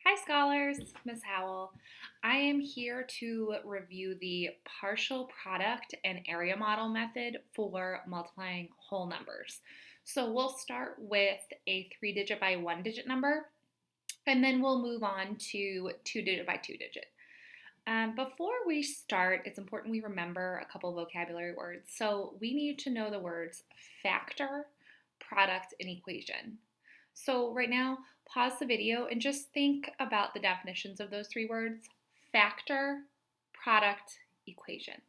Hi, scholars. Miss Howell. I am here to review the partial product and area model method for multiplying whole numbers. So we'll start with a 3-digit by 1-digit number, and then we'll move on to 2-digit by 2-digit. Before we start, it's important we remember a couple vocabulary words. So we need to know the words factor, product, and equation. So right now, pause the video and just think about the definitions of those three words: factor, product, equation.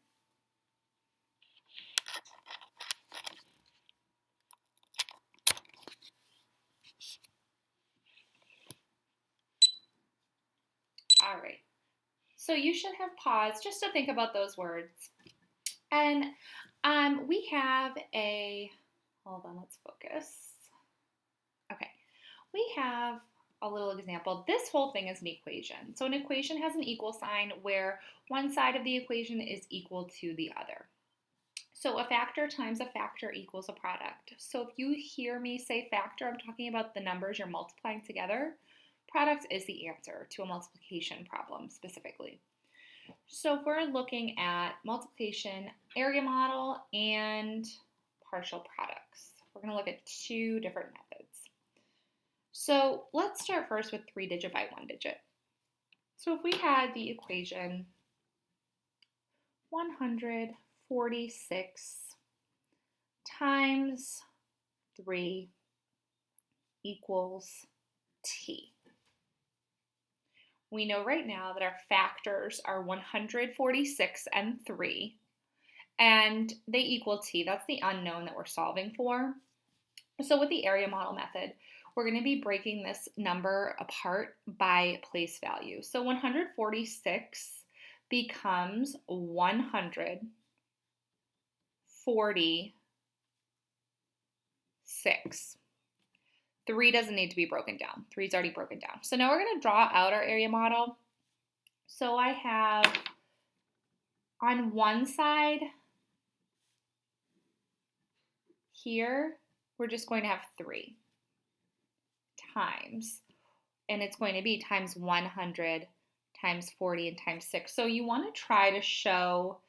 All right. So you should have paused just to think about those words. And we have hold on, let's focus. Okay. We have a little example. This whole thing is an equation. So an equation has an equal sign where one side of the equation is equal to the other. So a factor times a factor equals a product. So if you hear me say factor, I'm talking about the numbers you're multiplying together. Product is the answer to a multiplication problem specifically. So if we're looking at multiplication, area model, and partial products, we're going to look at two different methods. So let's start first with 3-digit by 1-digit. So if we had the equation 146 times 3 equals t. We know right now that our factors are 146 and 3, and they equal t. That's the unknown that we're solving for. So with the area model method, we're going to be breaking this number apart by place value. So 146 becomes 146. 3 doesn't need to be broken down. 3 is already broken down. So now we're going to draw out our area model. So I have on one side here, we're just going to have 3 times, and it's going to be times 100 times 40 and times 6. So you want to try to show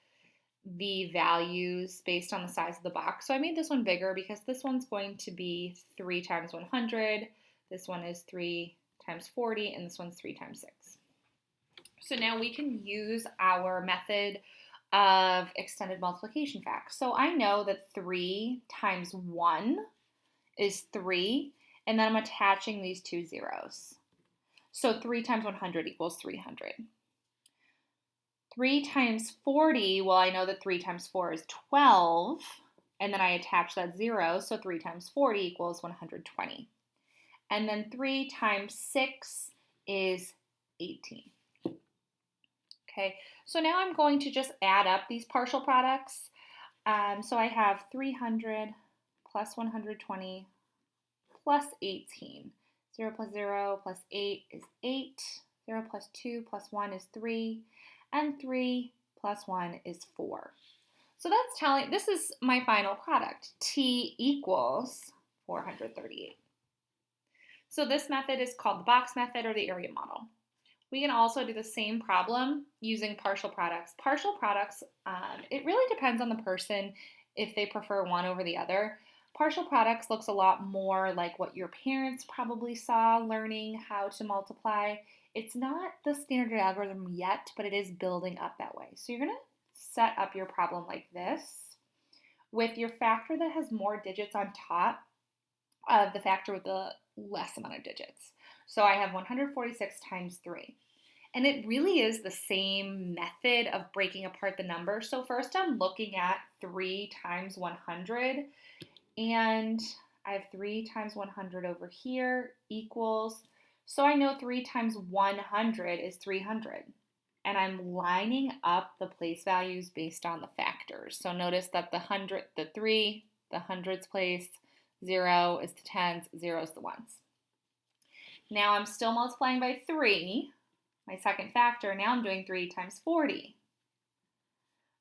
the values based on the size of the box. So I made this one bigger because this one's going to be 3 times 100, this one is 3 times 40, and this one's 3 times 6. So now we can use our method of extended multiplication facts. So I know that 3 times 1 is 3, and then I'm attaching these two zeros. So 3 times 100 equals 300. 3 times 40, well, I know that 3 times 4 is 12, and then I attach that 0, so 3 times 40 equals 120. And then 3 times 6 is 18. Okay, so now I'm going to just add up these partial products. So I have 300 plus 120 plus 18. 0 plus 0 plus 8 is 8. 0 plus 2 plus 1 is 3. And 3 plus 1 is 4. So that's telling, this is my final product. T equals 438. So this method is called the box method or the area model. We can also do the same problem using partial products. Partial products, it really depends on the person if they prefer one over the other. Partial products looks a lot more like what your parents probably saw learning how to multiply. It's not the standard algorithm yet, but it is building up that way. So you're going to set up your problem like this with your factor that has more digits on top of the factor with the less amount of digits. So I have 146 times 3. And it really is the same method of breaking apart the number. So first I'm looking at 3 times 100, and I have 3 times 100 over here equals, so I know 3 times 100 is 300. And I'm lining up the place values based on the factors. So notice that the 3, the hundreds place, 0 is the tens, 0 is the ones. Now I'm still multiplying by 3, my second factor. Now I'm doing 3 times 40.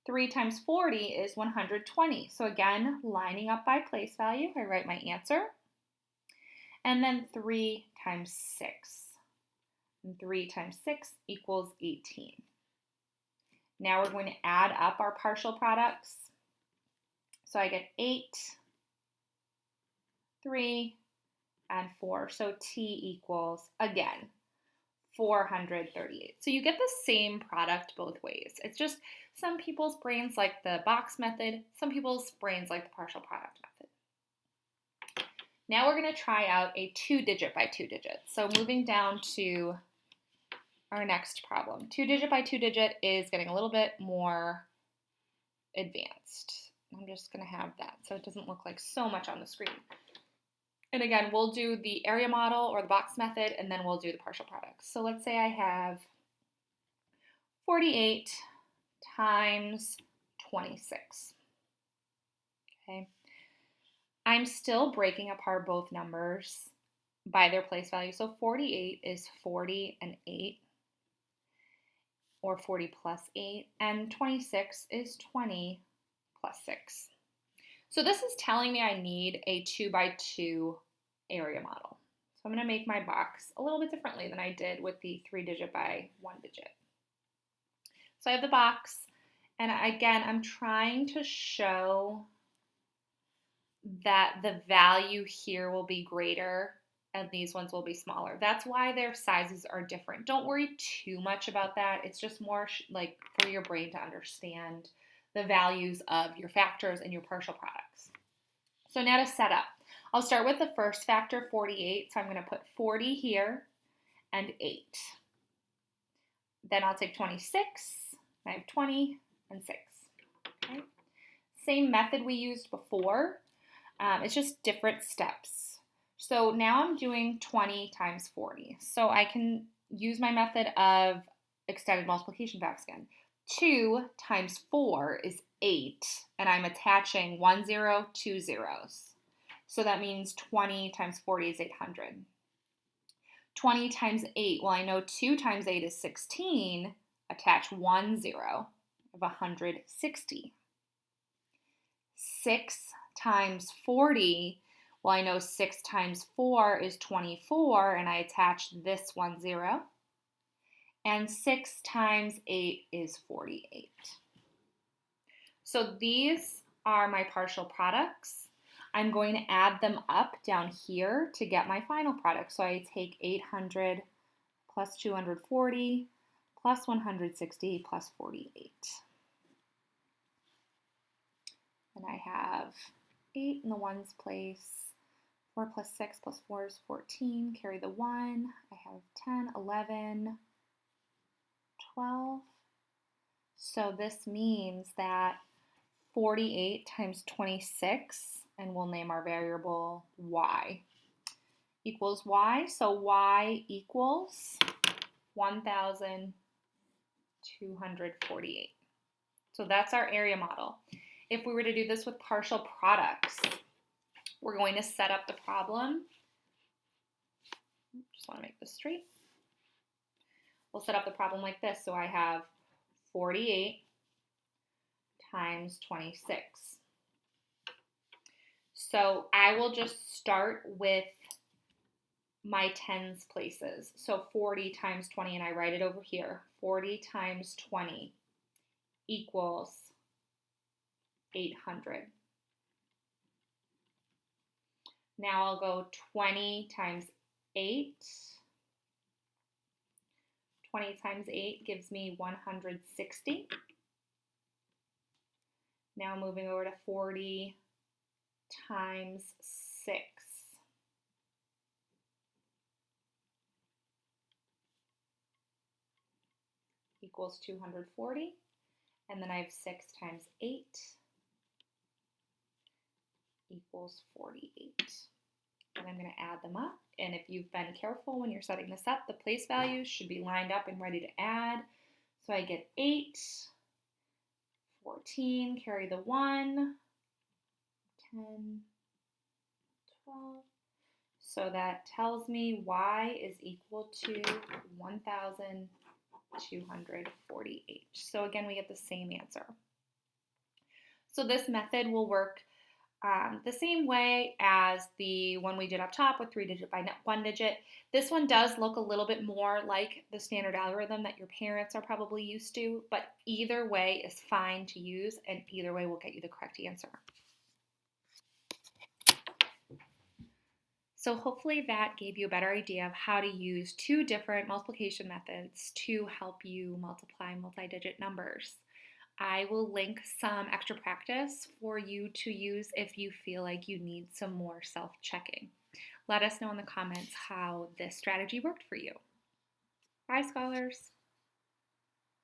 3 times 40 is 120. So again, lining up by place value, I write my answer. And then 3 times 6. and 3 times 6 equals 18. Now we're going to add up our partial products. So I get 8, 3, and 4. So T equals, again, 438. So you get the same product both ways. It's just some people's brains like the box method, some people's brains like the partial product method. Now we're going to try out a 2-digit by 2-digit. So moving down to our next problem. 2-digit by 2-digit is getting a little bit more advanced. I'm just going to have that so it doesn't look like so much on the screen. And again, we'll do the area model or the box method, and then we'll do the partial products. So let's say I have 48 times 26. Okay. I'm still breaking apart both numbers by their place value. So 48 is 40 and 8, or 40 plus 8, and 26 is 20 plus 6. So this is telling me I need a 2 by 2 area model. So I'm going to make my box a little bit differently than I did with the 3-digit by 1-digit. So I have the box, and again, I'm trying to show that the value here will be greater and these ones will be smaller. That's why their sizes are different. Don't worry too much about that. It's just more like for your brain to understand the values of your factors and your partial products. So now to set up, I'll start with the first factor, 48. So I'm going to put 40 here and 8. Then I'll take 26, I have 20 and 6. Okay. Same method we used before. It's just different steps. So now I'm doing 20 times 40. So I can use my method of extended multiplication facts again. 2 times 4 is 8, and I'm attaching 1 0, 2 zeros. So that means 20 times 40 is 800. 20 times 8, well, I know 2 times 8 is 16. Attach 1 0 of 160. 6 times 40, well, I know 6 times 4 is 24, and I attach this 1 0. And 6 times 8 is 48. So these are my partial products. I'm going to add them up down here to get my final product. So I take 800 plus 240 plus 160 plus 48. And I have 8 in the ones place. 4 plus 6 plus 4 is 14. Carry the 1. I have 10, 11, 12. So this means that 48 times 26, and we'll name our variable y, equals y. So y equals 1,248. So that's our area model. If we were to do this with partial products, we're going to set up the problem. Just want to make this straight. We'll set up the problem like this. So I have 48 times 26. So I will just start with my tens places. So 40 times 20, and I write it over here. 40 times 20 equals 800. Now I'll go 20 times 8. 20 times 8 gives me 160. Now moving over to 40 times 6. Equals 240. And then I have 6 times 8 equals 48. And I'm going to add them up. And if you've been careful when you're setting this up, the place values should be lined up and ready to add. So I get 8, 14, carry the 1, 10, 12. So that tells me y is equal to 1,248. So again, we get the same answer. So this method will work The same way as the one we did up top with 3-digit by 1-digit. This one does look a little bit more like the standard algorithm that your parents are probably used to, but either way is fine to use, and either way will get you the correct answer. So hopefully that gave you a better idea of how to use two different multiplication methods to help you multiply multi-digit numbers. I will link some extra practice for you to use if you feel like you need some more self-checking. Let us know in the comments how this strategy worked for you. Bye, scholars.